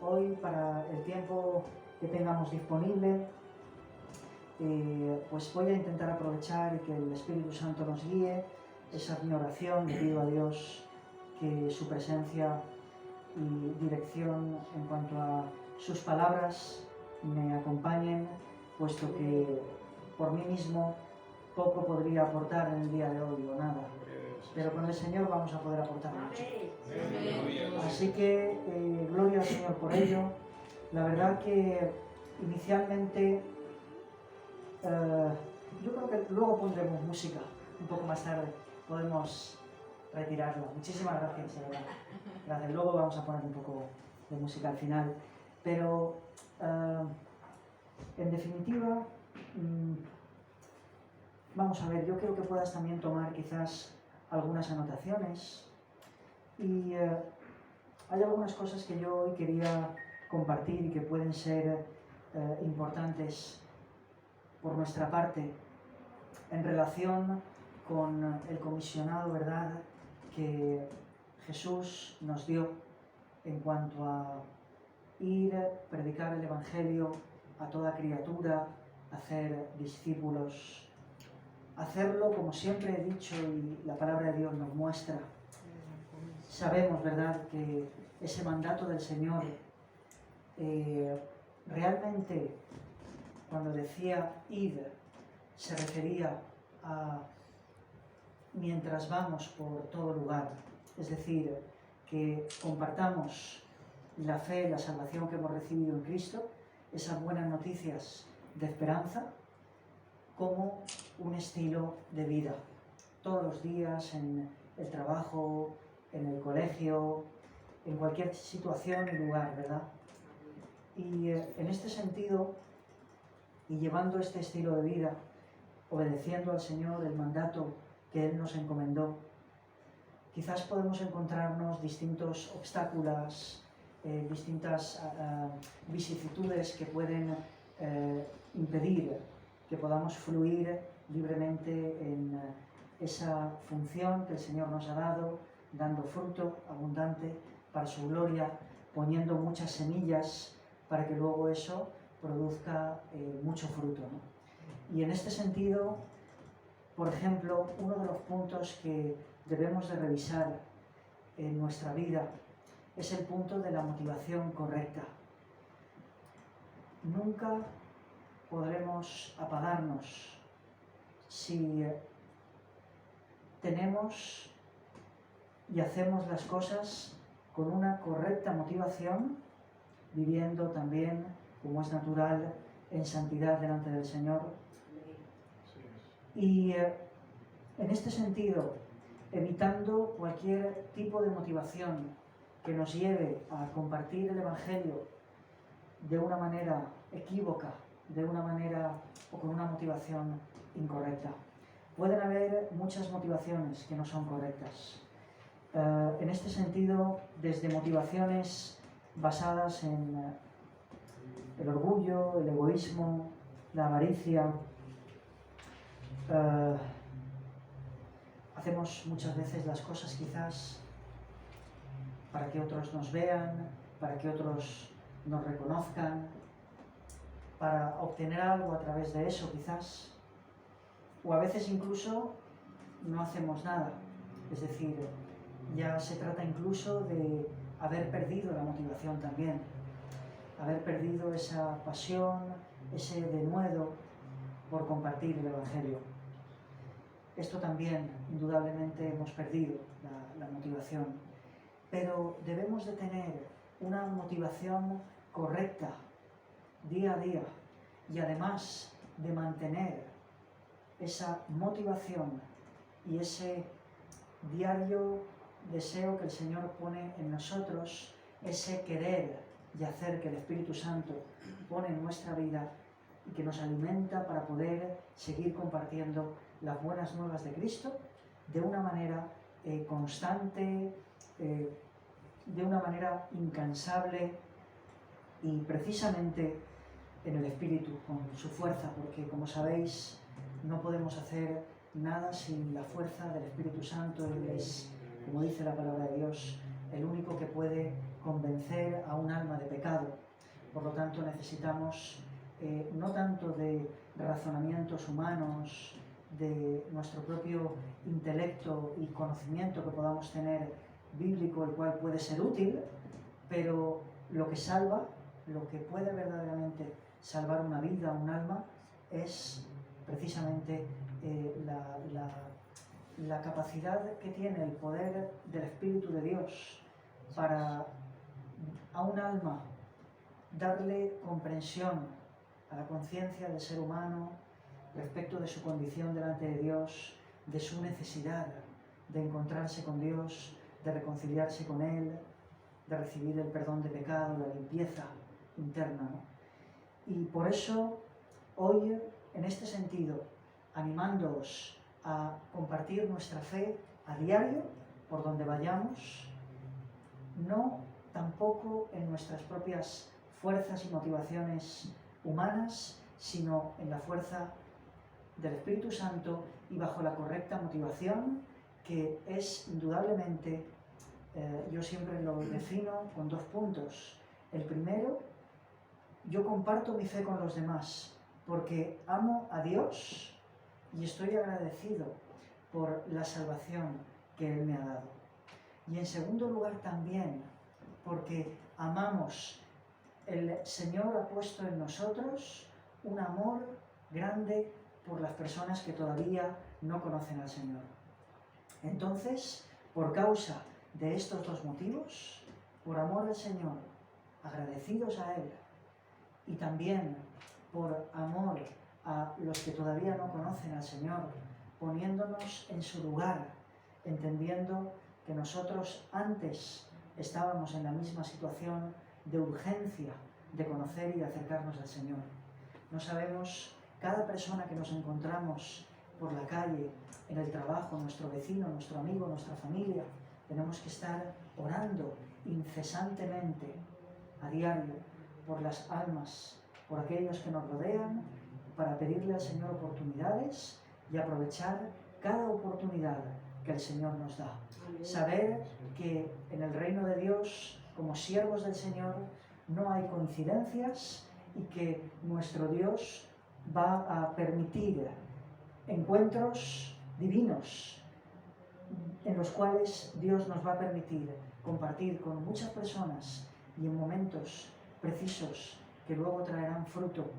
hoy, para el tiempo que tengamos disponible, pues voy a intentar aprovechar y que el Espíritu Santo nos guíe. Esa es mi oración. Le pido a Dios que su presencia y dirección en cuanto a sus palabras me acompañen, puesto que por mí mismo poco podría aportar en el día de hoy o nada, pero con el Señor vamos a poder aportar mucho. Así que gloria al Señor por ello. La verdad que inicialmente yo creo que luego pondremos música un poco más tarde, podemos retirarla. Muchísimas gracias, de verdad. Gracias. Luego vamos a poner un poco de música al final, pero en definitiva vamos a ver, yo creo que puedas también tomar quizás algunas anotaciones y hay algunas cosas que yo hoy quería compartir y que pueden ser importantes por nuestra parte en relación con el comisionado, ¿verdad?, que Jesús nos dio en cuanto a ir, predicar el Evangelio a toda criatura, hacer discípulos, hacerlo como siempre he dicho y la palabra de Dios nos muestra. Sabemos, ¿verdad?, que ese mandato del Señor realmente, cuando decía id, se refería a mientras vamos por todo lugar, es decir, que compartamos la fe, la salvación que hemos recibido en Cristo, esas buenas noticias de esperanza, como un estilo de vida. Todos los días, en el trabajo, en el colegio, en cualquier situación y lugar, ¿verdad? Y en este sentido, y llevando este estilo de vida, obedeciendo al Señor el mandato que Él nos encomendó, quizás podemos encontrarnos distintos obstáculos, distintas vicisitudes que pueden impedir que podamos fluir libremente en esa función que el Señor nos ha dado, dando fruto abundante para su gloria, poniendo muchas semillas para que luego eso produzca mucho fruto, ¿no? Y en este sentido, por ejemplo, uno de los puntos que debemos de revisar en nuestra vida es el punto de la motivación correcta. Nunca podremos apagarnos si tenemos y hacemos las cosas con una correcta motivación, viviendo también, como es natural, en santidad delante del Señor. Y en este sentido, evitando cualquier tipo de motivación que nos lleve a compartir el Evangelio de una manera equívoca, de una manera o con una motivación incorrecta. Pueden haber muchas motivaciones que no son correctas. En este sentido, desde motivaciones basadas en el orgullo, el egoísmo, la avaricia. Hacemos muchas veces las cosas quizás para que otros nos vean, para que otros nos reconozcan, para obtener algo a través de eso quizás, o a veces incluso no hacemos nada, es decir, ya se trata incluso de haber perdido la motivación también, haber perdido esa pasión, ese denuedo por compartir el Evangelio. Esto también, indudablemente, hemos perdido la motivación, pero debemos de tener una motivación correcta día a día y además de mantener esa motivación y ese diario deseo que el Señor pone en nosotros, ese querer y hacer que el Espíritu Santo pone en nuestra vida y que nos alimenta para poder seguir compartiendo las buenas nuevas de Cristo de una manera constante, de una manera incansable y precisamente en el Espíritu, con su fuerza, porque como sabéis no podemos hacer nada sin la fuerza del Espíritu Santo. Él es, como dice la palabra de Dios, el único que puede convencer a un alma de pecado. Por lo tanto, necesitamos no tanto de razonamientos humanos, de nuestro propio intelecto y conocimiento que podamos tener bíblico, el cual puede ser útil, pero lo que salva, lo que puede verdaderamente salvar una vida, un alma, es precisamente la capacidad que tiene el poder del Espíritu de Dios para a un alma darle comprensión a la conciencia del ser humano respecto de su condición delante de Dios, de su necesidad de encontrarse con Dios, de reconciliarse con Él, de recibir el perdón de pecado, la limpieza interna, ¿no? Y por eso hoy, en este sentido, animándoos a compartir nuestra fe a diario, por donde vayamos, no tampoco en nuestras propias fuerzas y motivaciones humanas, sino en la fuerza del Espíritu Santo y bajo la correcta motivación, que es indudablemente, yo siempre lo defino con 2 puntos. El primero, yo comparto mi fe con los demás porque amo a Dios y estoy agradecido por la salvación que Él me ha dado. Y en segundo lugar también porque amamos, el Señor ha puesto en nosotros un amor grande por las personas que todavía no conocen al Señor. Entonces, por causa de estos 2 motivos, por amor al Señor, agradecidos a Él, y también por amor a los que todavía no conocen al Señor, poniéndonos en su lugar, entendiendo que nosotros antes estábamos en la misma situación de urgencia de conocer y de acercarnos al Señor. No sabemos, cada persona que nos encontramos por la calle, en el trabajo, nuestro vecino, nuestro amigo, nuestra familia, tenemos que estar orando incesantemente, a diario, por las almas, por aquellos que nos rodean, para pedirle al Señor oportunidades y aprovechar cada oportunidad que el Señor nos da. Saber que en el reino de Dios, como siervos del Señor, no hay coincidencias y que nuestro Dios va a permitir encuentros divinos en los cuales Dios nos va a permitir compartir con muchas personas y en momentos precisos que luego traerán fruto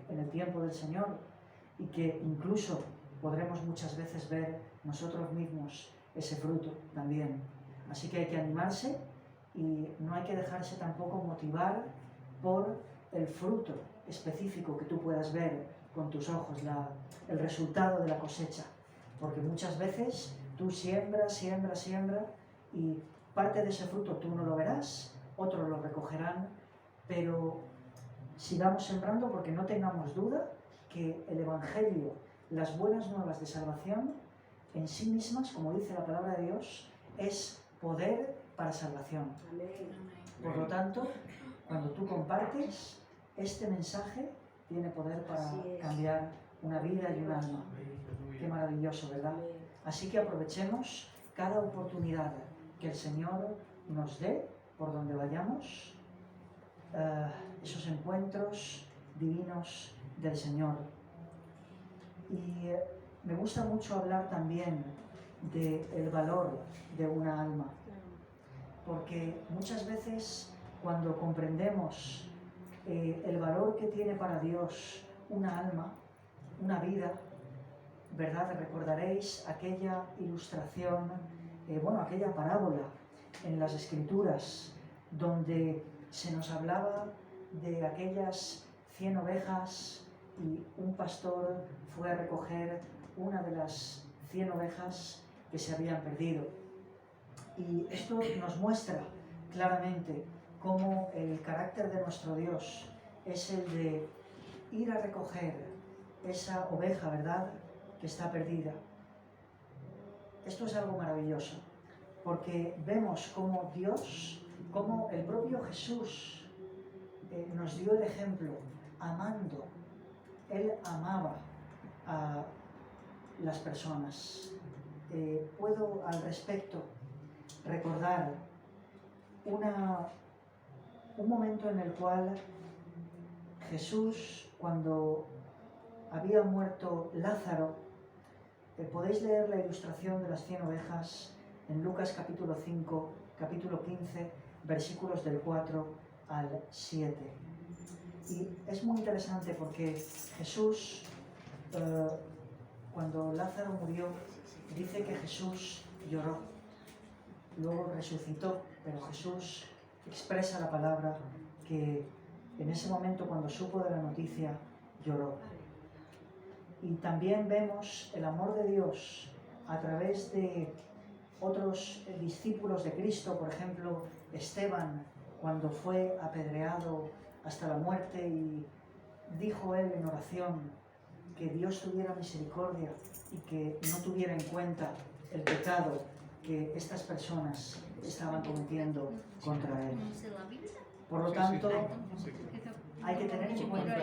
en el tiempo del Señor y que incluso podremos muchas veces ver nosotros mismos ese fruto también. Así que hay que animarse y no hay que dejarse tampoco motivar por el fruto específico que tú puedas ver con tus ojos, el resultado de la cosecha. Porque muchas veces tú siembras y parte de ese fruto tú no lo verás, otros lo recogerán, pero sigamos sembrando porque no tengamos duda que el Evangelio, las buenas nuevas de salvación, en sí mismas, como dice la palabra de Dios, es poder para salvación. Por lo tanto, cuando tú compartes, este mensaje tiene poder para cambiar una vida y un alma. Qué maravilloso, ¿verdad? Así que aprovechemos cada oportunidad que el Señor nos dé por donde vayamos, esos encuentros divinos del Señor. Y me gusta mucho hablar también del valor de una alma, porque muchas veces cuando comprendemos el valor que tiene para Dios una alma, una vida, ¿verdad? Recordaréis aquella ilustración, aquella parábola en las Escrituras donde se nos hablaba de aquellas 100 ovejas y un pastor fue a recoger una de las 100 ovejas que se habían perdido. Y esto nos muestra claramente cómo el carácter de nuestro Dios es el de ir a recoger esa oveja, ¿verdad?, que está perdida. Esto es algo maravilloso, porque vemos cómo Dios, cómo el propio Jesús nos dio el ejemplo, amando. Él amaba a las personas. Puedo al respecto recordar un momento en el cual Jesús, cuando había muerto Lázaro, podéis leer la ilustración de las 100 ovejas en Lucas capítulo 5, capítulo 15, versículos del 4 al 7. Y es muy interesante porque Jesús, cuando Lázaro murió, dice que Jesús lloró. Luego resucitó, pero Jesús expresa la palabra que en ese momento, cuando supo de la noticia, lloró. Y también vemos el amor de Dios a través de otros discípulos de Cristo, por ejemplo, Esteban, cuando fue apedreado hasta la muerte y dijo él en oración que Dios tuviera misericordia y que no tuviera en cuenta el pecado que estas personas estaban cometiendo contra él. Por lo tanto, hay que tener en cuenta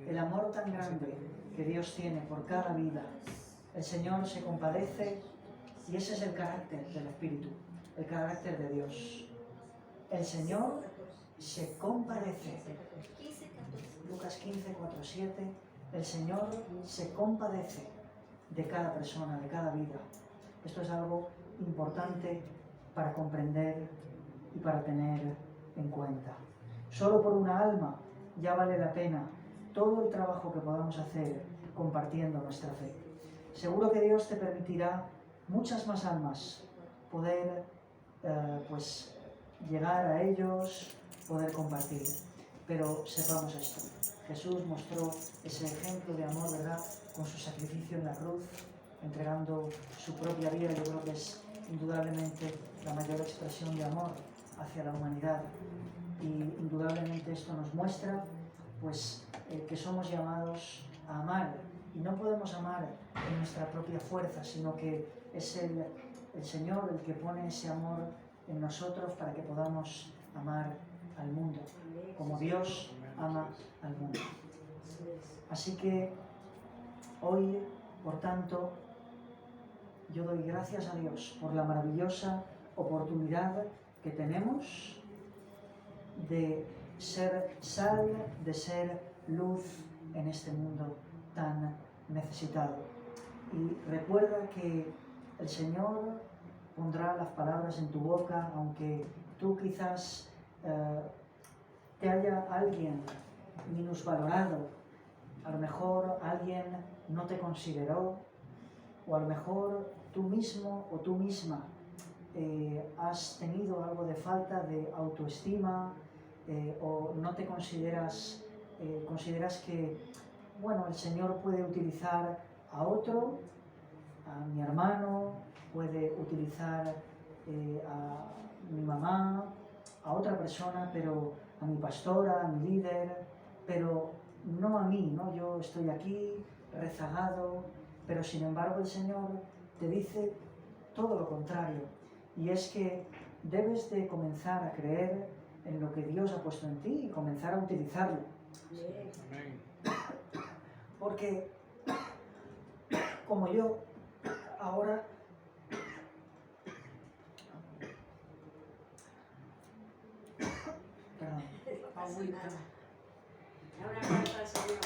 el amor tan grande que Dios tiene por cada vida. El Señor se compadece y ese es el carácter del Espíritu, el carácter de Dios. El Señor se compadece. Lucas 15, 4, 7. El Señor se compadece de cada persona, de cada vida. Esto es algo importante para comprender y para tener en cuenta. Solo por una alma ya vale la pena todo el trabajo que podamos hacer compartiendo nuestra fe. Seguro que Dios te permitirá muchas más almas poder llegar a ellos, poder compartir. Pero sepamos esto, Jesús mostró ese ejemplo de amor, ¿verdad?, con su sacrificio en la cruz, entregando su propia vida. Yo creo que es indudablemente la mayor expresión de amor hacia la humanidad. Y indudablemente esto nos muestra que somos llamados a amar. Y no podemos amar en nuestra propia fuerza, sino que es el Señor el que pone ese amor en nosotros para que podamos amar al mundo, como Dios ama al mundo. Así que hoy, por tanto, yo doy gracias a Dios por la maravillosa oportunidad que tenemos de ser sal, de ser luz en este mundo tan necesitado. Y recuerda que el Señor pondrá las palabras en tu boca, aunque tú quizás te haya alguien minusvalorado, a lo mejor alguien no te consideró, o a lo mejor tú mismo o tú misma has tenido algo de falta de autoestima, o no te consideras que, bueno, el Señor puede utilizar a otro, a mi hermano, puede utilizar a mi mamá, a otra persona, pero a mi pastora, a mi líder, pero no a mí, ¿no? Yo estoy aquí rezagado, pero sin embargo el Señor te dice todo lo contrario, y es que debes de comenzar a creer en lo que Dios ha puesto en ti y comenzar a utilizarlo. Amén. Porque como yo ahora Ahora canta el Señor.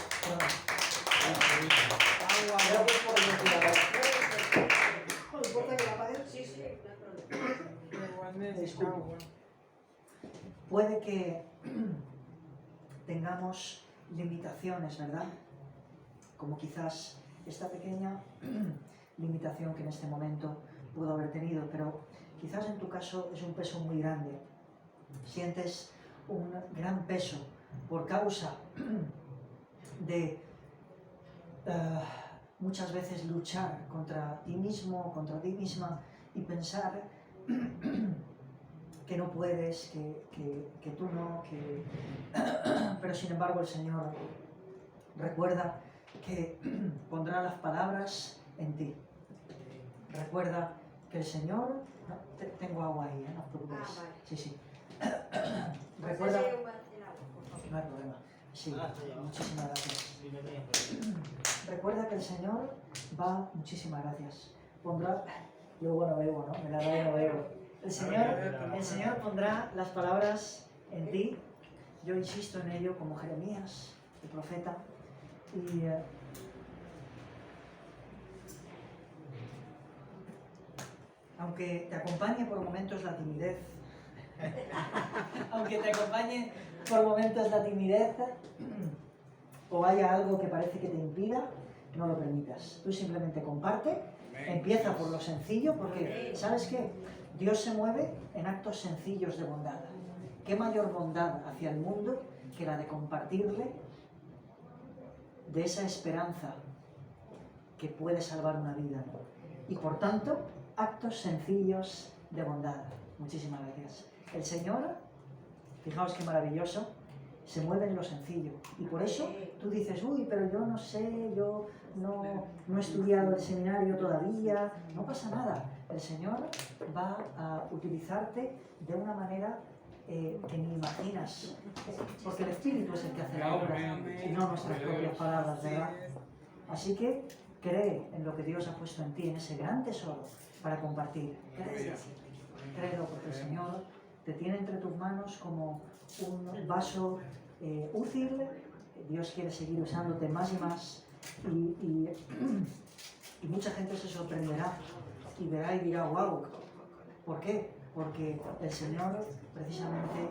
Puede que tengamos limitaciones, ¿verdad? Como quizás esta pequeña limitación que en este momento puedo haber tenido, pero quizás en tu caso es un peso muy grande. Sientes un gran peso por causa de muchas veces luchar contra ti mismo, contra ti misma, y pensar que no puedes, que tú no, pero sin embargo el Señor recuerda que pondrá las palabras en ti. Recuerda que el Señor... No, tengo agua ahí, no os preocupéis. Vale. Sí. Recuerda... No hay problema. Sí, muchísimas gracias. Recuerda que el Señor va... Muchísimas gracias. Pondrá... Luego no bebo, ¿no? Me la doy y no bebo. El Señor pondrá las palabras en ti yo insisto en ello como Jeremías, el profeta, y aunque te acompañe por momentos la timidez, aunque te acompañe por momentos la timidez, o haya algo que parece que te impida, no lo permitas. Tú simplemente comparte, empieza por lo sencillo, porque ¿sabes qué? Dios se mueve en actos sencillos de bondad. ¿Qué mayor bondad hacia el mundo que la de compartirle de esa esperanza que puede salvar una vida, ¿no? Y por tanto, actos sencillos de bondad. Muchísimas gracias. El Señor, fijaos qué maravilloso, se mueve en lo sencillo. Y por eso tú dices, uy, pero yo no sé, yo no he estudiado el seminario todavía. No pasa nada. El Señor va a utilizarte de una manera que ni imaginas. Porque el Espíritu es el que hace la obra y no nuestras propias palabras, ¿verdad? Así que cree en lo que Dios ha puesto en ti, en ese gran tesoro para compartir. Créelo, porque el Señor te tiene entre tus manos como un vaso útil. Dios quiere seguir usándote más y más, y mucha gente se sorprenderá y verá y dirá, wow, ¿por qué? Porque el Señor precisamente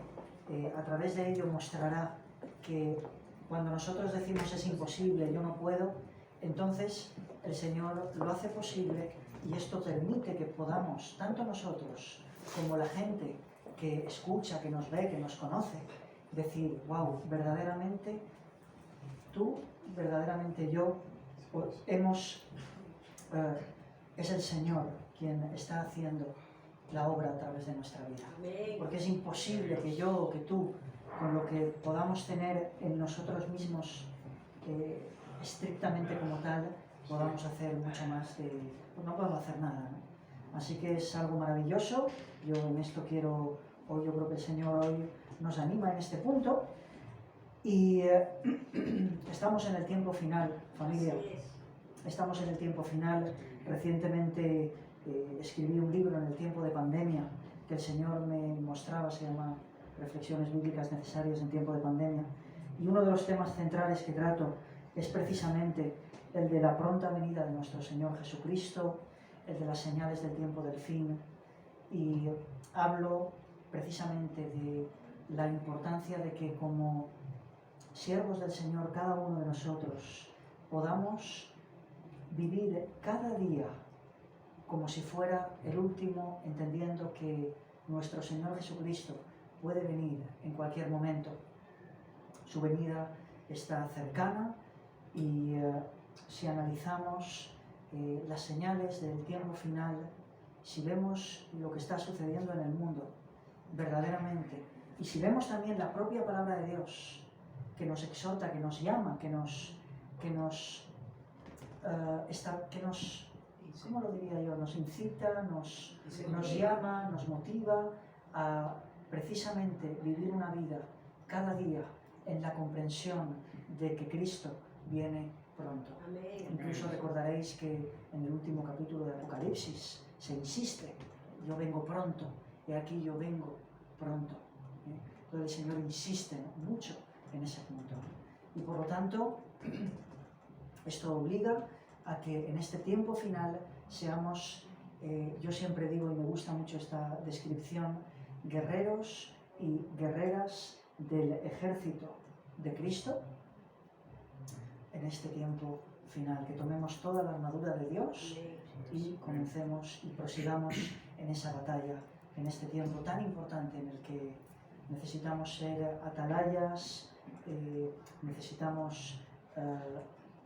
a través de ello mostrará que cuando nosotros decimos es imposible, yo no puedo, entonces el Señor lo hace posible, y esto permite que podamos, tanto nosotros como la gente que escucha, que nos ve, que nos conoce, decir, wow, verdaderamente tú, verdaderamente yo, es el Señor quien está haciendo la obra a través de nuestra vida. Porque es imposible que yo o que tú, con lo que podamos tener en nosotros mismos estrictamente como tal, podamos hacer mucho más de... no podemos hacer nada, ¿no? Así que es algo maravilloso. Yo en esto quiero, hoy yo creo que el Señor hoy nos anima en este punto, y estamos en el tiempo final, familia. Estamos en el tiempo final. Recientemente escribí un libro en el tiempo de pandemia que el Señor me mostraba, se llama Reflexiones Bíblicas Necesarias en Tiempo de Pandemia, y uno de los temas centrales que trato es precisamente el de la pronta venida de nuestro Señor Jesucristo, el de las señales del tiempo del fin, y hablo precisamente de la importancia de que como siervos del Señor, cada uno de nosotros podamos vivir cada día como si fuera el último, entendiendo que nuestro Señor Jesucristo puede venir en cualquier momento. Su venida está cercana, y si analizamos las señales del tiempo final, si vemos lo que está sucediendo en el mundo verdaderamente, y si vemos también la propia palabra de Dios que nos exhorta, que nos llama, que nos ¿cómo lo diría yo? Nos incita, nos llama, nos motiva a precisamente vivir una vida cada día en la comprensión de que Cristo viene pronto. Amén. Incluso recordaréis que en el último capítulo de Apocalipsis se insiste, yo vengo pronto, y aquí yo vengo pronto. Entonces el Señor insiste mucho en ese punto. Y por lo tanto, esto obliga a que en este tiempo final seamos, yo siempre digo, y me gusta mucho esta descripción, guerreros y guerreras del ejército de Cristo en este tiempo final, que tomemos toda la armadura de Dios y comencemos y prosigamos en esa batalla, en este tiempo tan importante en el que necesitamos ser atalayas, necesitamos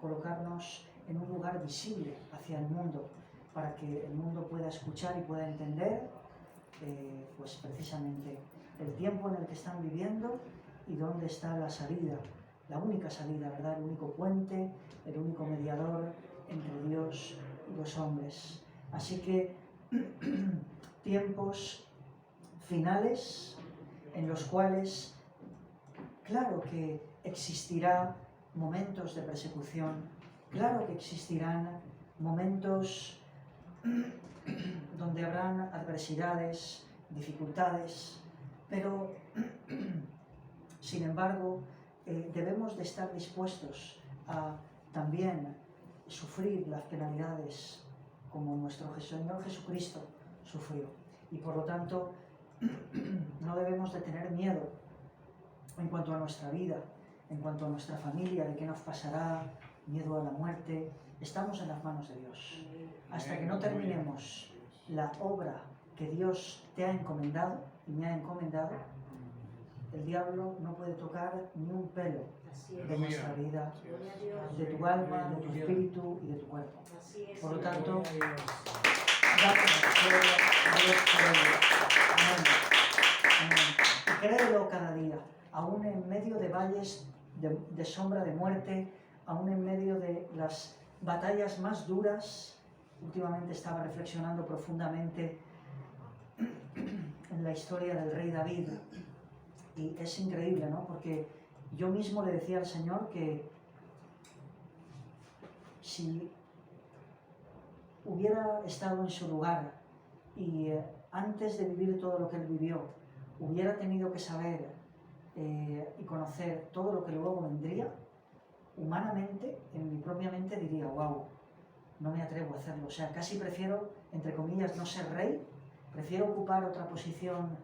colocarnos en un lugar visible hacia el mundo, para que el mundo pueda escuchar y pueda entender pues precisamente el tiempo en el que están viviendo y dónde está la salida, la única salida, ¿verdad? El único puente, el único mediador entre Dios y los hombres. Así que tiempos finales en los cuales, claro que existirá momentos de persecución, claro que existirán momentos donde habrán adversidades, dificultades, pero Sin embargo, debemos de estar dispuestos a también sufrir las penalidades como nuestro Señor Jesucristo sufrió. Y por lo tanto, no debemos de tener miedo en cuanto a nuestra vida, en cuanto a nuestra familia, de qué nos pasará, miedo a la muerte. Estamos en las manos de Dios. Hasta que no terminemos la obra que Dios te ha encomendado y me ha encomendado, el diablo no puede tocar ni un pelo de nuestra vida, de tu alma, de tu espíritu y de tu cuerpo. Por lo tanto, damos gloria a Dios por ello. Amén. Amén. Y créelo cada día, aún en medio de valles de sombra de muerte, aún en medio de las batallas más duras. Últimamente estaba reflexionando profundamente en la historia del rey David. Y es increíble, ¿no? Porque yo mismo le decía al Señor que si hubiera estado en su lugar y antes de vivir todo lo que él vivió, hubiera tenido que saber y conocer todo lo que luego vendría, humanamente, en mi propia mente diría, wow, no me atrevo a hacerlo. O sea, casi prefiero, entre comillas, no ser rey, prefiero ocupar otra posición,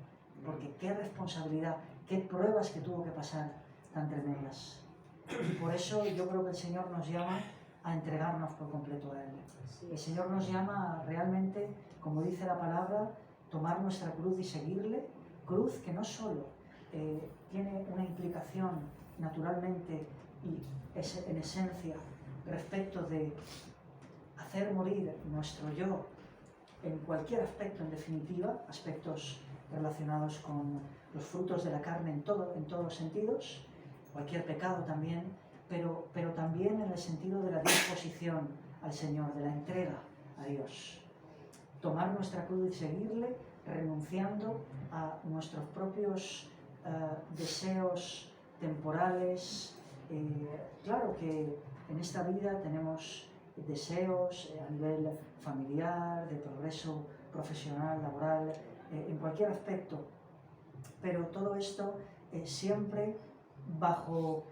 porque qué responsabilidad, qué pruebas que tuvo que pasar tan tremendas. Y por eso yo creo que el Señor nos llama a entregarnos por completo a Él. El Señor nos llama a realmente, como dice la palabra, tomar nuestra cruz y seguirle, cruz que no solo tiene una implicación naturalmente y en esencia respecto de hacer morir nuestro yo en cualquier aspecto, en definitiva, aspectos relacionados con los frutos de la carne en todos los sentidos, cualquier pecado también, pero también en el sentido de la disposición al Señor, de la entrega a Dios. Tomar nuestra cruz y seguirle, renunciando a nuestros propios deseos temporales. Claro que en esta vida tenemos deseos a nivel familiar, de progreso profesional, laboral, en cualquier aspecto, pero todo esto siempre bajo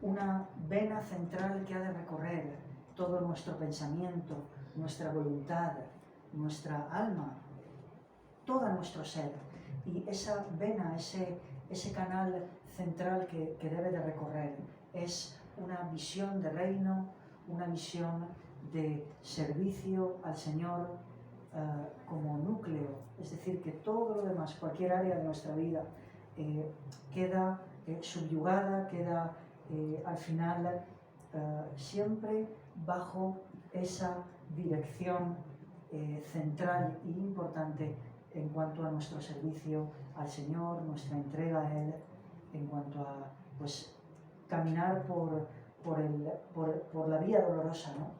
una vena central que ha de recorrer todo nuestro pensamiento, nuestra voluntad, nuestra alma, todo nuestro ser. Y esa vena, ese canal central que debe de recorrer es una visión de reino, una visión de servicio al Señor como núcleo. Es decir, que todo lo demás, cualquier área de nuestra vida, queda subyugada, queda al final siempre bajo esa dirección central e importante en cuanto a nuestro servicio al Señor, nuestra entrega a Él, en cuanto a pues, caminar por la vía dolorosa, ¿no?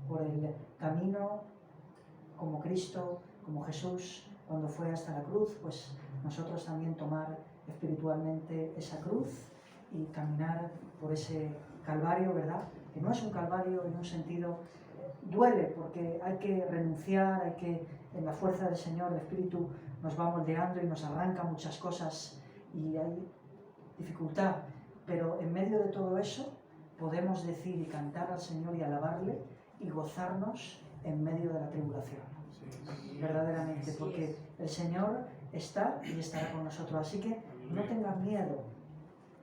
Por el camino como Cristo, como Jesús, cuando fue hasta la cruz, pues nosotros también tomar espiritualmente esa cruz y caminar por ese calvario, ¿verdad? Que no es un calvario en un sentido, duele porque hay que renunciar, hay que, en la fuerza del Señor, el Espíritu nos va moldeando y nos arranca muchas cosas y hay dificultad, pero en medio de todo eso podemos decir y cantar al Señor y alabarle y gozarnos en medio de la tribulación, verdaderamente, porque el Señor está y estará con nosotros, así que no tengas miedo,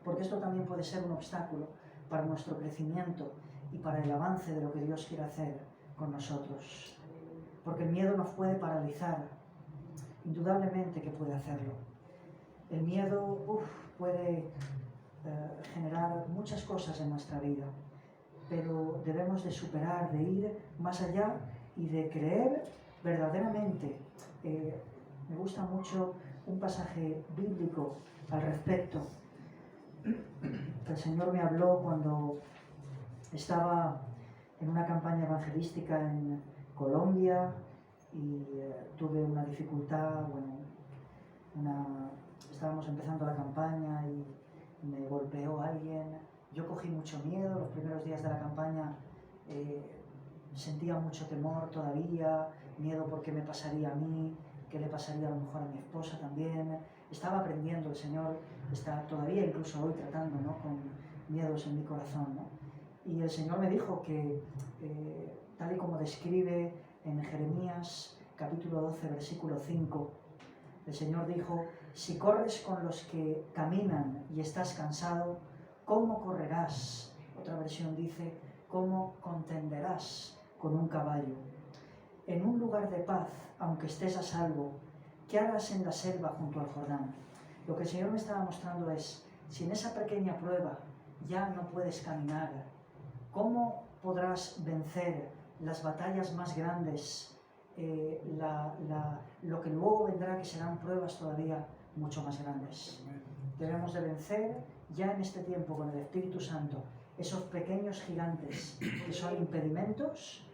porque esto también puede ser un obstáculo para nuestro crecimiento y para el avance de lo que Dios quiere hacer con nosotros, porque el miedo nos puede paralizar, indudablemente que puede hacerlo. El miedo puede generar muchas cosas en nuestra vida, pero debemos de superar, de ir más allá y de creer verdaderamente. Me gusta mucho un pasaje bíblico al respecto. El Señor me habló cuando estaba en una campaña evangelística en Colombia y tuve una dificultad, estábamos empezando la campaña y me golpeó alguien. Yo cogí mucho miedo, los primeros días de la campaña sentía mucho temor todavía, miedo por qué me pasaría a mí, qué le pasaría a lo mejor a mi esposa también. estaba aprendiendo, el Señor está todavía incluso hoy tratando, ¿no?, con miedos en mi corazón, ¿no? Y el Señor me dijo que, tal y como describe en Jeremías capítulo 12, versículo 5, el Señor dijo: si corres con los que caminan y estás cansado, ¿cómo correrás? Otra versión dice: ¿cómo contenderás con un caballo? En un lugar de paz, aunque estés a salvo, ¿qué harás en la selva junto al Jordán? Lo que el Señor me estaba mostrando es, si en esa pequeña prueba ya no puedes caminar, ¿cómo podrás vencer las batallas más grandes? Lo que luego vendrá, que serán pruebas todavía mucho más grandes. Debemos de vencer ya en este tiempo con el Espíritu Santo esos pequeños gigantes que son impedimentos,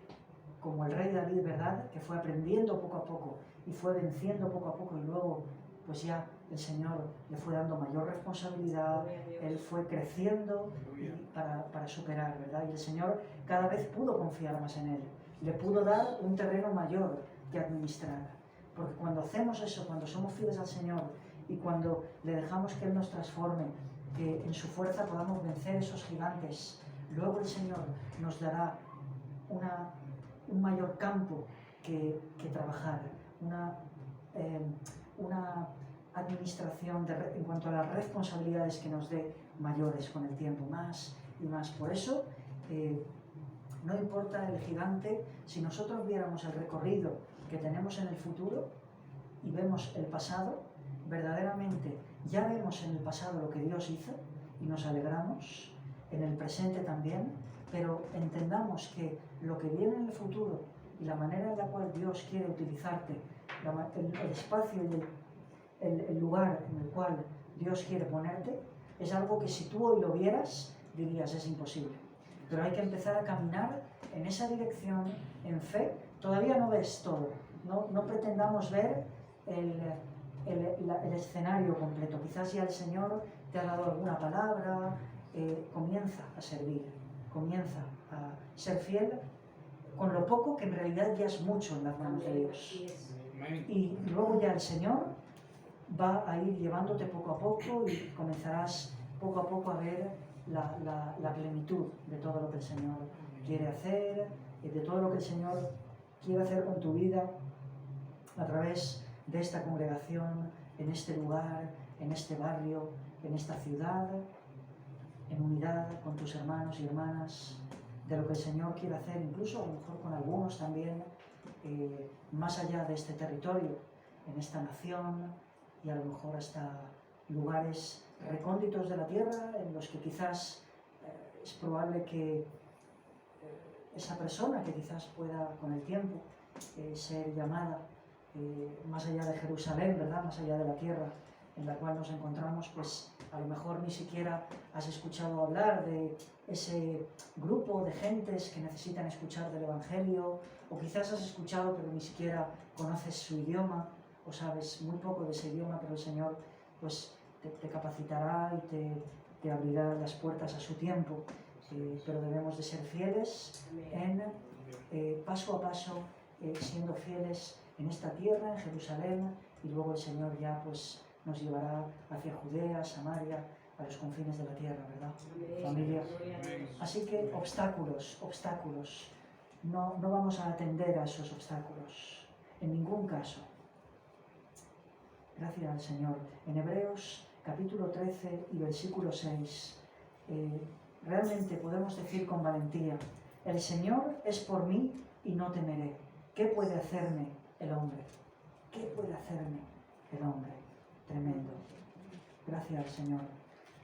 como el rey David, ¿verdad?, que fue aprendiendo poco a poco y fue venciendo poco a poco, y luego pues ya el Señor le fue dando mayor responsabilidad, él fue creciendo para superar, ¿verdad? Y el Señor cada vez pudo confiar más en él, le pudo dar un terreno mayor que administrar. Porque cuando hacemos eso, cuando somos fieles al Señor y cuando le dejamos que Él nos transforme, que en su fuerza podamos vencer esos gigantes, luego el Señor nos dará un mayor campo que trabajar, una administración en cuanto a las responsabilidades que nos dé mayores con el tiempo, más y más. Por eso, no importa el gigante, si nosotros viéramos el recorrido que tenemos en el futuro y vemos el pasado, verdaderamente ya vemos en el pasado lo que Dios hizo y nos alegramos, en el presente también, pero entendamos que lo que viene en el futuro y la manera en la cual Dios quiere utilizarte, el espacio y el lugar en el cual Dios quiere ponerte, es algo que si tú hoy lo vieras, dirías: es imposible. Pero hay que empezar a caminar en esa dirección, en fe. Todavía no ves todo, no pretendamos ver el escenario completo. Quizás ya el Señor te ha dado alguna palabra, comienza a servir, comienza a ser fiel con lo poco, que en realidad ya es mucho en las manos de Dios. Y luego ya el Señor va a ir llevándote poco a poco y comenzarás poco a poco a ver la plenitud de todo lo que el Señor quiere hacer, de todo lo que el Señor quiere hacer con tu vida a través de esta congregación, en este lugar, en este barrio, en esta ciudad, en unidad con tus hermanos y hermanas, de lo que el Señor quiere hacer, incluso a lo mejor con algunos también, más allá de este territorio, en esta nación, y a lo mejor hasta lugares recónditos de la tierra en los que quizás es probable que esa persona que quizás pueda con el tiempo ser llamada más allá de Jerusalén, ¿verdad?, más allá de la tierra en la cual nos encontramos, pues a lo mejor ni siquiera has escuchado hablar de ese grupo de gentes que necesitan escuchar del Evangelio, o quizás has escuchado pero ni siquiera conoces su idioma o sabes muy poco de ese idioma, pero el Señor pues te capacitará y te abrirá las puertas a su tiempo, pero debemos de ser fieles en paso a paso, siendo fieles en esta tierra, en Jerusalén, y luego el Señor ya pues nos llevará hacia Judea, Samaria, a los confines de la tierra, ¿verdad? Familia. Así que obstáculos, no vamos a atender a esos obstáculos, en ningún caso. Gracias al Señor. En Hebreos capítulo 13 y versículo 6, realmente podemos decir con valentía: el Señor es por mí y no temeré. ¿Qué puede hacerme el hombre? ¿Qué puede hacerme el hombre? Tremendo. Gracias al Señor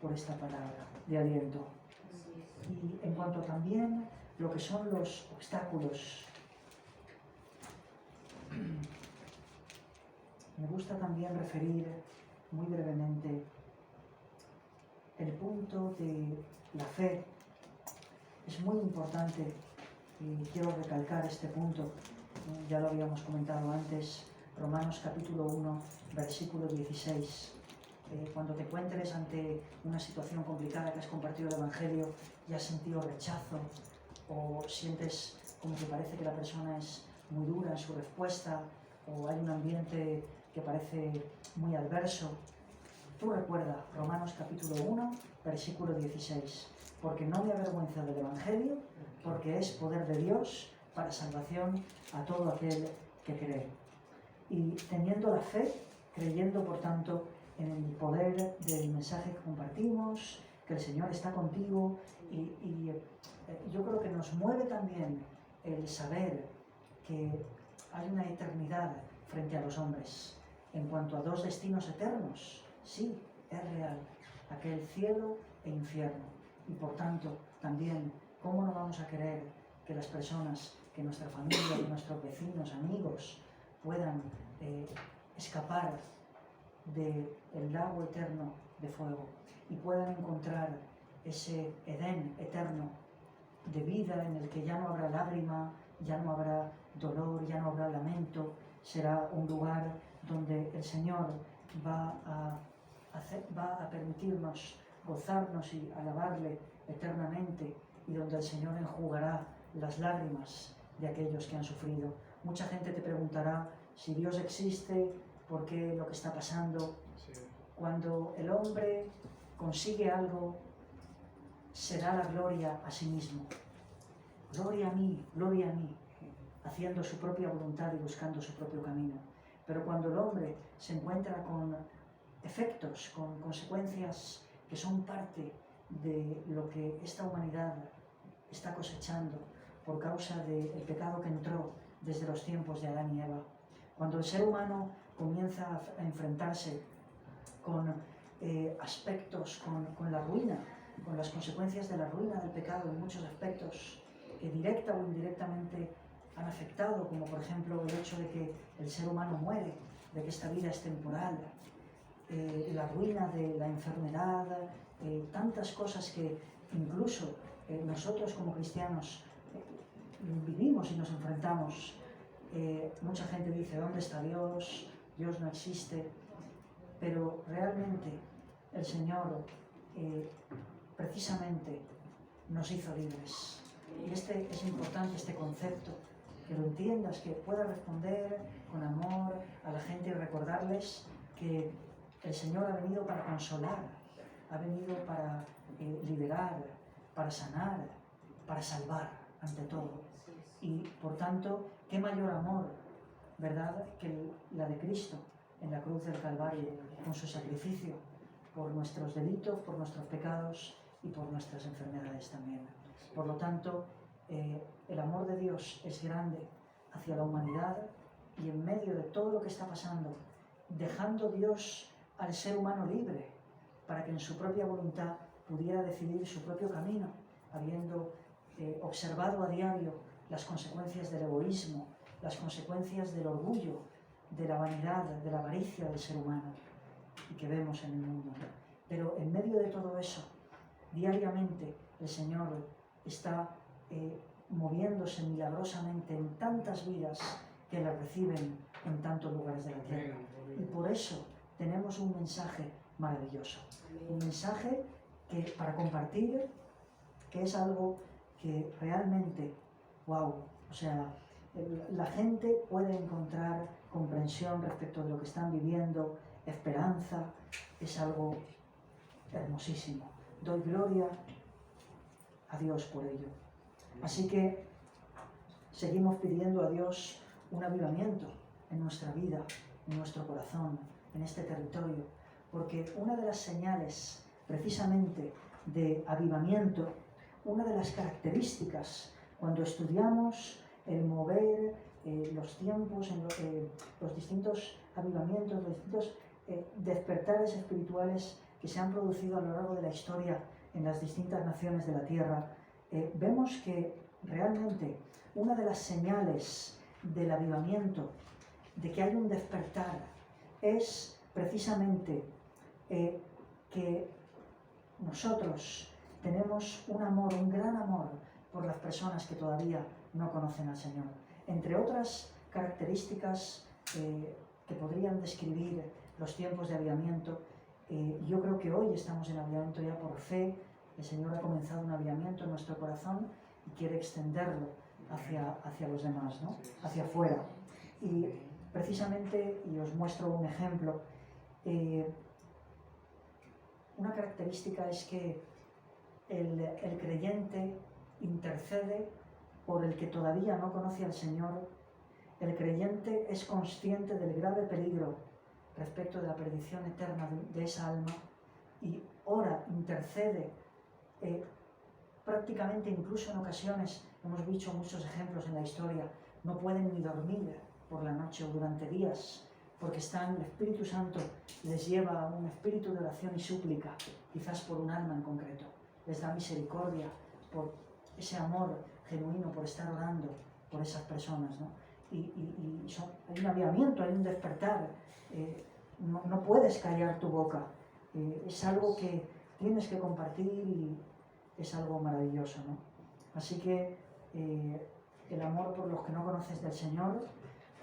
por esta palabra de aliento. Y en cuanto también lo que son los obstáculos, me gusta también referir muy brevemente el punto de la fe. Es muy importante y quiero recalcar este punto. Ya lo habíamos comentado antes, Romanos capítulo 1, versículo 16. Cuando te encuentres ante una situación complicada, que has compartido el Evangelio y has sentido rechazo, o sientes como que parece que la persona es muy dura en su respuesta, o hay un ambiente que parece muy adverso, Tú recuerda Romanos capítulo 1, versículo 16. Porque no me avergüenzo del Evangelio, porque es poder de Dios para salvación a todo aquel que cree. Y teniendo la fe, creyendo por tanto en el poder del mensaje que compartimos, que el Señor está contigo, y yo creo que nos mueve también el saber que hay una eternidad frente a los hombres. En cuanto a dos destinos eternos, sí, es real, aquel cielo e infierno. Y por tanto, también, ¿cómo no vamos a querer que las personas, que nuestra familia, que nuestros vecinos, amigos, puedan escapar del lago eterno de fuego y puedan encontrar ese Edén eterno de vida en el que ya no habrá lágrima, ya no habrá dolor, ya no habrá lamento? Será un lugar donde el Señor va a permitirnos gozarnos y alabarle eternamente, y donde el Señor enjugará las lágrimas de aquellos que han sufrido. Mucha gente te preguntará si Dios existe, por qué lo que está pasando. Cuando el hombre consigue algo, se da la gloria a sí mismo. Gloria a mí, haciendo su propia voluntad y buscando su propio camino. Pero cuando el hombre se encuentra con efectos, con consecuencias que son parte de lo que esta humanidad está cosechando por causa del pecado que entró desde los tiempos de Adán y Eva, cuando el ser humano comienza a enfrentarse con aspectos, con la ruina, con las consecuencias de la ruina del pecado en muchos aspectos que directa o indirectamente han afectado, como por ejemplo el hecho de que el ser humano muere, de que esta vida es temporal, la ruina de la enfermedad, tantas cosas que incluso nosotros como cristianos vivimos y nos enfrentamos. Mucha gente dice, ¿dónde está Dios? Dios no existe. Pero realmente el Señor precisamente nos hizo libres. Y este es importante, este concepto, que lo entiendas, que puedas responder con amor a la gente y recordarles que el Señor ha venido para consolar, ha venido para liberar, para sanar, para salvar ante todo. Y por tanto, qué mayor amor, ¿verdad?, que la de Cristo en la cruz del Calvario, con su sacrificio por nuestros delitos, por nuestros pecados y por nuestras enfermedades también. Por lo tanto, el amor de Dios es grande hacia la humanidad, y en medio de todo lo que está pasando, dejando Dios al ser humano libre para que en su propia voluntad pudiera decidir su propio camino, habiendo observado a diario las consecuencias del egoísmo, las consecuencias del orgullo, de la vanidad, de la avaricia del ser humano, y que vemos en el mundo. Pero en medio de todo eso, diariamente el Señor está moviéndose milagrosamente en tantas vidas que la reciben en tantos lugares de la tierra. Y por eso tenemos un mensaje maravilloso, un mensaje que para compartir, que es algo que realmente, wow, o sea, la gente puede encontrar comprensión respecto de lo que están viviendo, esperanza, es algo hermosísimo. Doy gloria a Dios por ello. Así que seguimos pidiendo a Dios un avivamiento en nuestra vida, en nuestro corazón, en este territorio, porque una de las señales precisamente de avivamiento, una de las características cuando estudiamos el mover, los tiempos, los distintos avivamientos, los distintos despertares espirituales que se han producido a lo largo de la historia en las distintas naciones de la tierra, vemos que realmente una de las señales del avivamiento, de que hay un despertar, es precisamente que nosotros tenemos un amor, un gran amor por las personas que todavía no conocen al Señor. Entre otras características que podrían describir los tiempos de avivamiento, yo creo que hoy estamos en avivamiento ya por fe. El Señor ha comenzado un avivamiento en nuestro corazón y quiere extenderlo hacia los demás, ¿no?, hacia afuera. Y precisamente, y os muestro un ejemplo, una característica es que el creyente intercede por el que todavía no conoce al Señor. El creyente es consciente del grave peligro respecto de la perdición eterna de esa alma y ora, intercede, prácticamente incluso en ocasiones, hemos visto muchos ejemplos en la historia, no pueden ni dormir por la noche o durante días, porque el Espíritu Santo les lleva a un espíritu de oración y súplica, quizás por un alma en concreto. Les da misericordia por ese amor genuino, por estar orando por esas personas, ¿no? Hay un avivamiento, hay un despertar. No puedes callar tu boca. Es algo que tienes que compartir y es algo maravilloso, ¿no? Así que el amor por los que no conoces del Señor,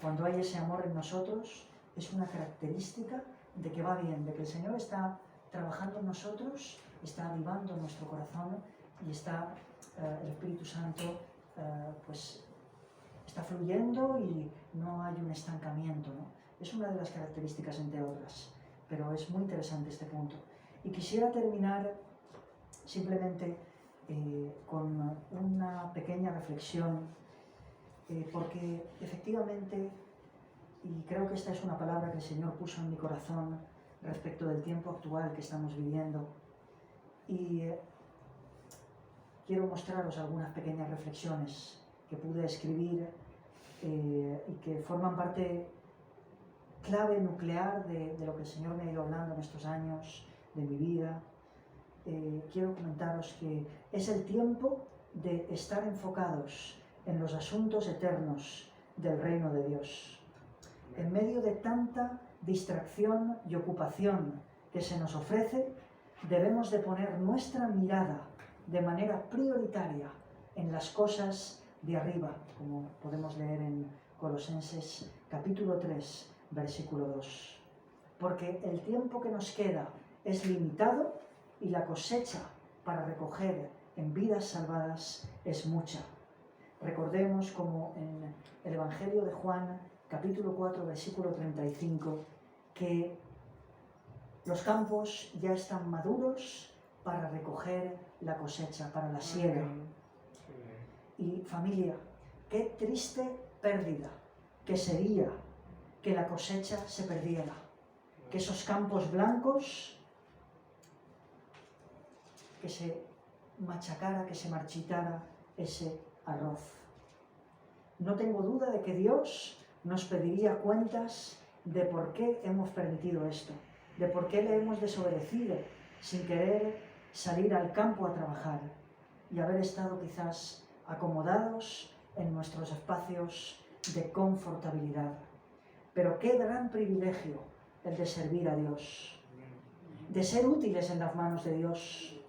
cuando hay ese amor en nosotros, es una característica de que va bien, de que el Señor está trabajando en nosotros, está avivando nuestro corazón y está el Espíritu Santo pues está fluyendo y no hay un estancamiento, ¿no? Es una de las características entre otras, pero es muy interesante este punto. Y quisiera terminar simplemente con una pequeña reflexión, porque efectivamente, y creo que esta es una palabra que el Señor puso en mi corazón respecto del tiempo actual que estamos viviendo, y quiero mostraros algunas pequeñas reflexiones que pude escribir y que forman parte clave nuclear de lo que el Señor me ha ido hablando en estos años de mi vida. Quiero comentaros que es el tiempo de estar enfocados en los asuntos eternos del reino de Dios. En medio de tanta distracción y ocupación que se nos ofrece, debemos de poner nuestra mirada de manera prioritaria en las cosas de arriba, como podemos leer en Colosenses capítulo 3, versículo 2. Porque el tiempo que nos queda es limitado y la cosecha para recoger en vidas salvadas es mucha. Recordemos como en el Evangelio de Juan, capítulo 4, versículo 35, que los campos ya están maduros para recoger la cosecha, para la siega. Y familia, qué triste pérdida que sería que la cosecha se perdiera, que esos campos blancos, que se machacara, que se marchitara ese arroz. No tengo duda de que Dios nos pediría cuentas de por qué hemos permitido esto, de por qué le hemos desobedecido sin querer salir al campo a trabajar y haber estado quizás acomodados en nuestros espacios de confortabilidad. Pero qué gran privilegio el de servir a Dios, de ser útiles en las manos de Dios,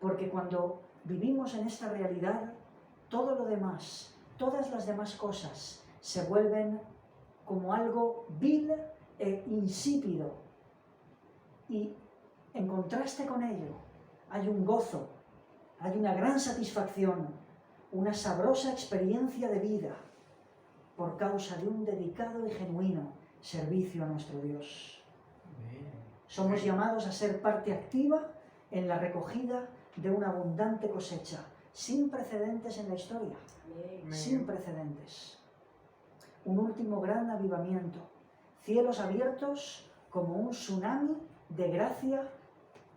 porque cuando vivimos en esta realidad, todo lo demás, todas las demás cosas se vuelven como algo vil e insípido, y en contraste con ello hay un gozo, hay una gran satisfacción, una sabrosa experiencia de vida por causa de un dedicado y genuino servicio a nuestro Dios. Somos llamados a ser parte activa en la recogida de una abundante cosecha, sin precedentes en la historia, sin precedentes. Un último gran avivamiento, cielos abiertos como un tsunami de gracia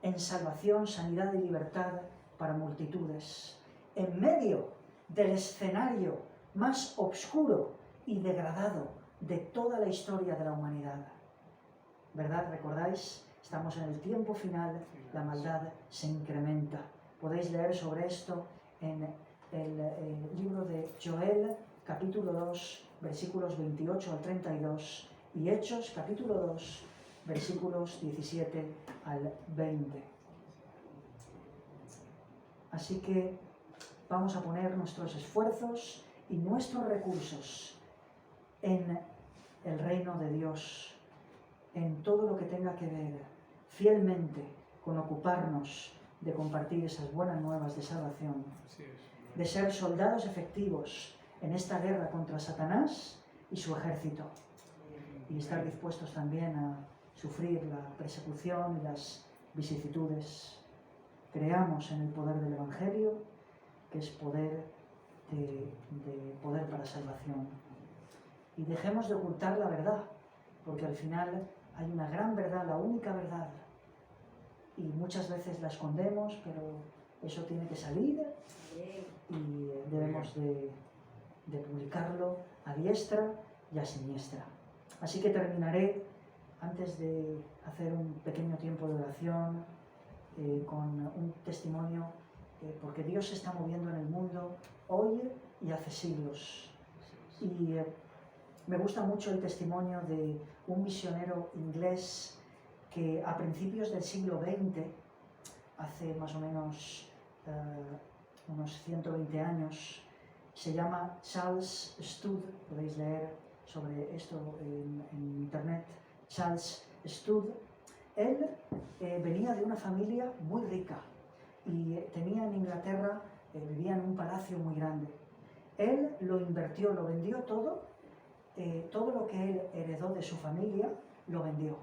en salvación, sanidad y libertad para multitudes, en medio del escenario más oscuro y degradado de toda la historia de la humanidad. ¿Verdad? ¿Recordáis? Estamos en el tiempo final, la maldad se incrementa. Podéis leer sobre esto en el libro de Joel, capítulo 2, versículos 28 al 32, y Hechos, capítulo 2, versículos 17 al 20. Así que vamos a poner nuestros esfuerzos y nuestros recursos en el reino de Dios, en todo lo que tenga que ver fielmente con ocuparnos de compartir esas buenas nuevas de salvación, de ser soldados efectivos en esta guerra contra Satanás y su ejército, y estar dispuestos también a sufrir la persecución y las vicisitudes. Creamos en el poder del Evangelio, que es poder poder para salvación. Y dejemos de ocultar la verdad, porque al final hay una gran verdad, la única verdad. Y muchas veces la escondemos, pero eso tiene que salir y debemos de publicarlo a diestra y a siniestra. Así que terminaré, antes de hacer un pequeño tiempo de oración, con un testimonio, porque Dios se está moviendo en el mundo hoy y hace siglos. Y me gusta mucho el testimonio de un misionero inglés que a principios del siglo XX, hace más o menos unos 120 años, se llama Charles Studd, podéis leer sobre esto en internet, Charles Studd. Él venía de una familia muy rica y tenía en Inglaterra, vivía en un palacio muy grande. Él lo invirtió, lo vendió todo, todo lo que él heredó de su familia, lo vendió.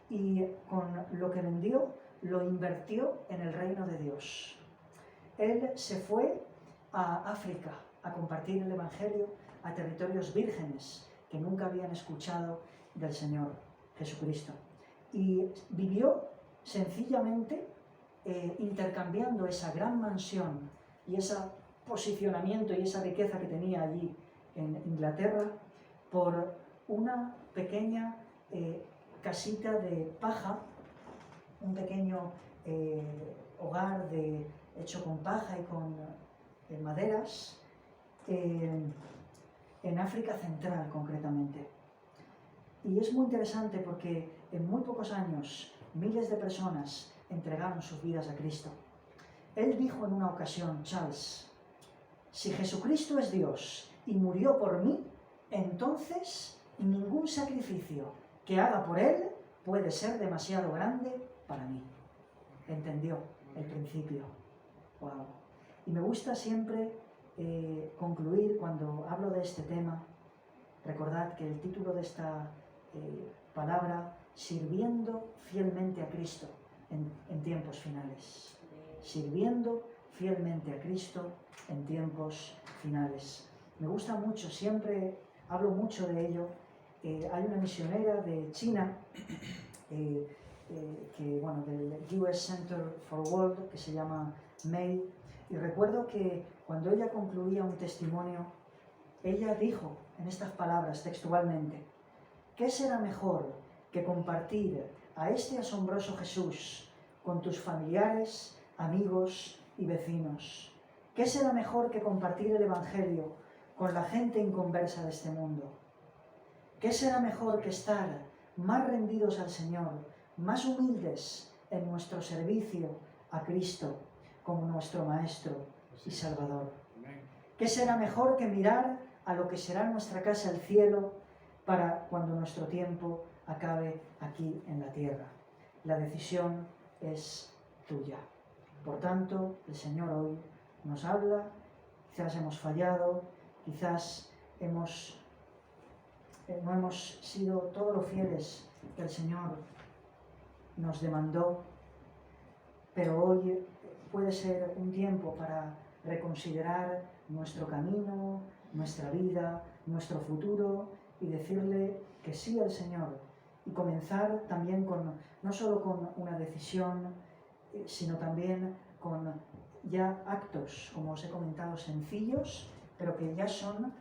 Y con lo que vendió, lo invirtió en el reino de Dios. Él se fue a África a compartir el Evangelio a territorios vírgenes que nunca habían escuchado del Señor Jesucristo. Y vivió sencillamente intercambiando esa gran mansión y ese posicionamiento y esa riqueza que tenía allí en Inglaterra por una pequeña casita de paja, un pequeño hogar hecho con paja y con maderas, en África Central concretamente. Y es muy interesante porque en muy pocos años miles de personas entregaron sus vidas a Cristo. Él dijo en una ocasión, Charles, si Jesucristo es Dios y murió por mí, entonces ningún sacrificio que haga por Él puede ser demasiado grande para mí. Entendió el principio. Wow. Y me gusta siempre concluir cuando hablo de este tema. Recordad que el título de esta palabra, sirviendo fielmente a Cristo en tiempos finales. Sirviendo fielmente a Cristo en tiempos finales. Me gusta mucho, siempre hablo mucho de ello. Hay una misionera de China, del US Center for World, que se llama May, y recuerdo que cuando ella concluía un testimonio, ella dijo en estas palabras textualmente, ¿qué será mejor que compartir a este asombroso Jesús con tus familiares, amigos y vecinos? ¿Qué será mejor que compartir el Evangelio con la gente inconversa de este mundo? ¿Qué será mejor que estar más rendidos al Señor, más humildes en nuestro servicio a Cristo como nuestro Maestro y Salvador? ¿Qué será mejor que mirar a lo que será nuestra casa, el cielo, para cuando nuestro tiempo acabe aquí en la tierra? La decisión es tuya. Por tanto, el Señor hoy nos habla, quizás hemos fallado, quizás no hemos sido todo lo fieles que el Señor nos demandó, pero hoy puede ser un tiempo para reconsiderar nuestro camino, nuestra vida, nuestro futuro y decirle que sí al Señor y comenzar también no solo con una decisión, sino también con ya actos, como os he comentado, sencillos, pero que ya son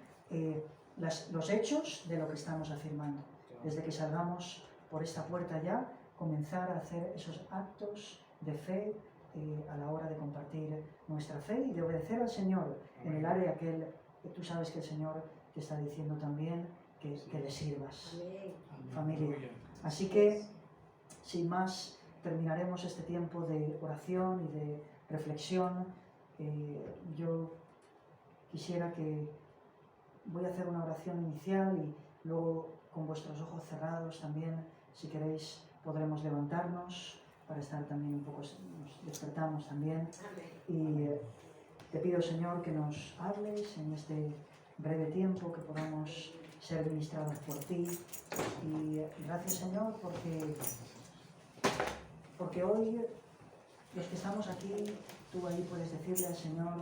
los hechos de lo que estamos afirmando. Desde que salgamos por esta puerta ya, comenzar a hacer esos actos de fe a la hora de compartir nuestra fe y de obedecer al Señor en el área que tú sabes que el Señor te está diciendo también que le sirvas. Familia. Así que, sin más, terminaremos este tiempo de oración y de reflexión. Yo quisiera voy a hacer una oración inicial y luego con vuestros ojos cerrados también, si queréis, podremos levantarnos para estar también un poco, nos despertamos también. Y te pido, Señor, que nos hables en este breve tiempo, que podamos ser ministrados por ti. Y gracias, Señor, porque Porque hoy, los que estamos aquí, tú ahí puedes decirle al Señor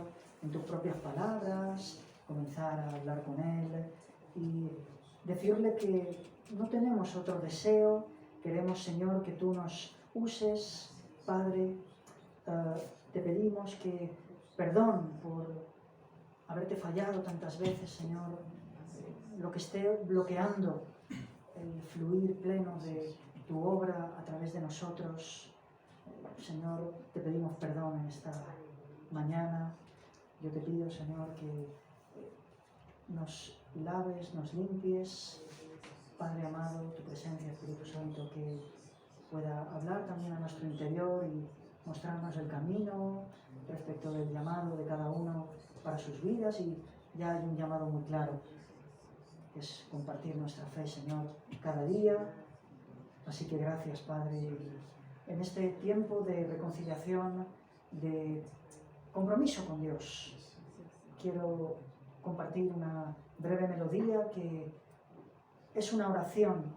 en tus propias palabras, comenzar a hablar con Él y decirle que no tenemos otro deseo. Queremos, Señor, que tú nos uses, Padre. Te pedimos que perdón por haberte fallado tantas veces, Señor, lo que esté bloqueando el fluir pleno de tu obra a través de nosotros. Señor, te pedimos perdón en esta mañana. Yo te pido, Señor, que nos laves, nos limpies. Padre amado, tu presencia, Espíritu Santo, que pueda hablar también a nuestro interior y mostrarnos el camino respecto del llamado de cada uno para sus vidas. Y ya hay un llamado muy claro, que es compartir nuestra fe, Señor, cada día. Así que gracias, Padre. En este tiempo de reconciliación, de compromiso con Dios, quiero compartir una breve melodía que es una oración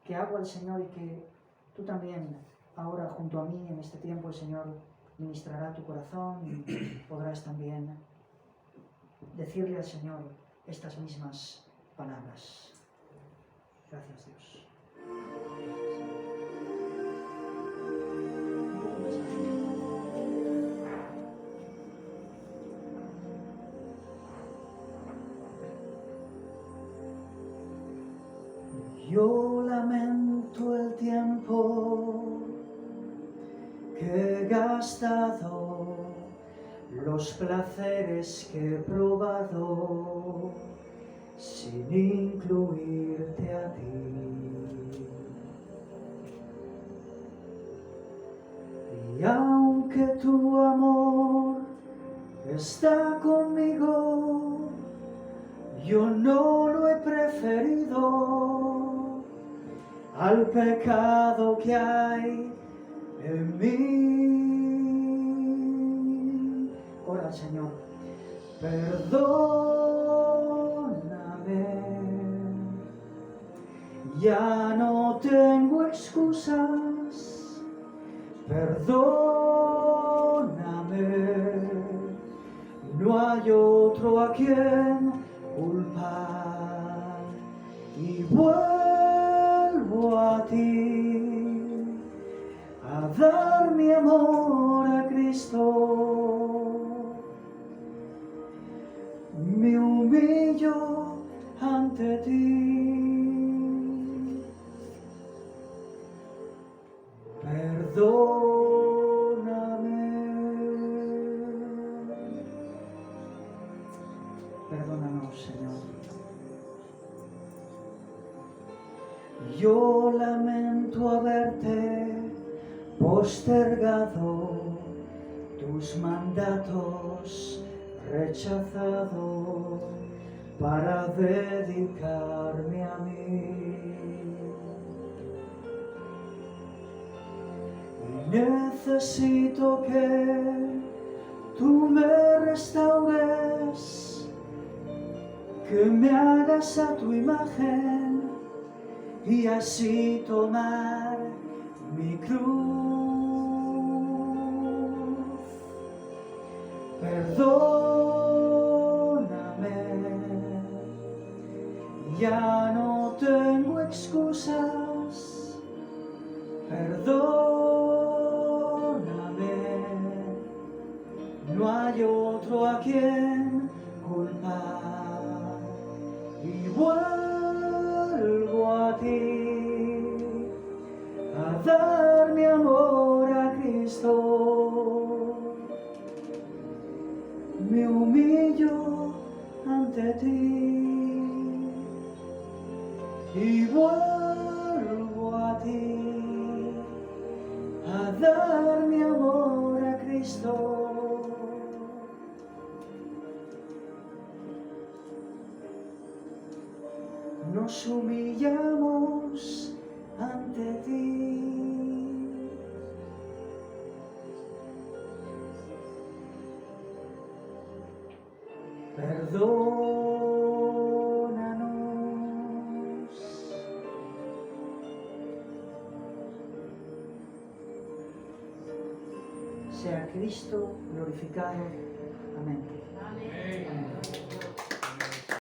que hago al Señor y que tú también, ahora junto a mí, en este tiempo, el Señor ministrará tu corazón y podrás también decirle al Señor estas mismas palabras. Gracias, Dios. Yo lamento el tiempo que he gastado, los placeres que he probado, sin incluirte a ti. Y aunque tu amor está conmigo, yo no lo he preferido al pecado que hay en mí. Ora al Señor. Perdóname, ya no tengo excusas. Perdóname, no hay otro a quien culpar. Y vuelvo a ti, a dar mi amor a Cristo. Me humillo ante ti. Perdóname. Perdónanos, Señor. Yo lamento haberte postergado, tus mandatos rechazado para dedicarme a mí. Y necesito que tú me restaures, que me hagas a tu imagen y así tomar mi cruz. Perdóname, ya no tengo excusas. Perdóname, no hay otro a quien culpar. Y vuelvo a ti, a dar mi amor a Cristo. Me humillo ante ti y vuelvo a ti, a dar mi amor a Cristo. Nos humillamos ante ti. Perdónanos. sea Cristo glorificado. Amén.